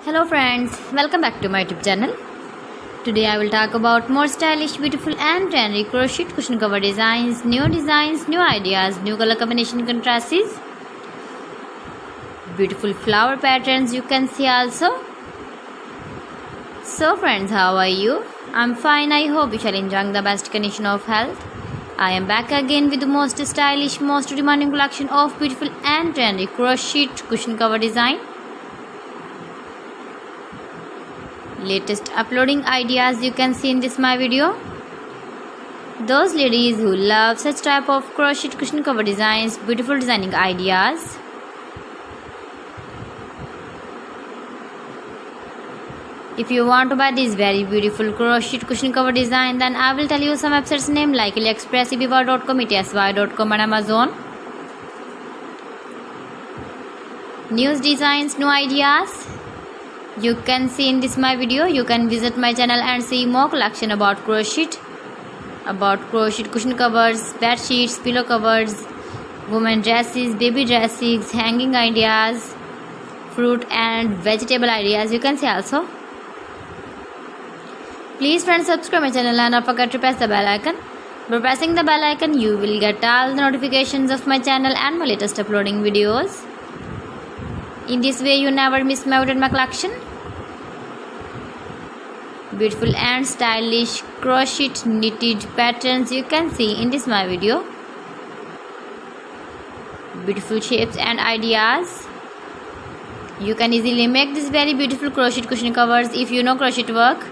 Hello friends, welcome back to my YouTube channel. Today I will talk about more stylish, beautiful and trendy crochet cushion cover designs, new ideas, new color combination contrasts, beautiful flower patterns you can see also. So friends, how are you? I'm fine. I hope you shall enjoy the best condition of health. I am back again with the most stylish, most demanding collection of beautiful and trendy crochet cushion cover design. Latest uploading ideas you can see in this my video. Those ladies who love such type of crochet cushion cover designs, beautiful designing ideas. If you want to buy this very beautiful crochet cushion cover design, then I will tell you some websites name like AliExpress, eBay.com, etsy.com and Amazon. New designs, new ideas you can see in this my video. You can visit my channel and see more collection about crochet cushion covers, bed sheets, pillow covers, women dresses, baby dresses, hanging ideas, fruit and vegetable ideas you can see also. Please friends, subscribe my channel and don't forget to press the bell icon. By pressing the bell icon you will get all the notifications of my channel and my latest uploading videos. In this way you never miss my collection. Beautiful and stylish crochet knitted patterns you can see in this my video. Beautiful shapes and ideas. You can easily make this very beautiful crochet cushion covers if you know crochet work.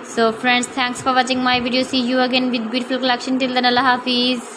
So friends, thanks for watching my video. See you again with beautiful collection. Till then, Allah Hafiz.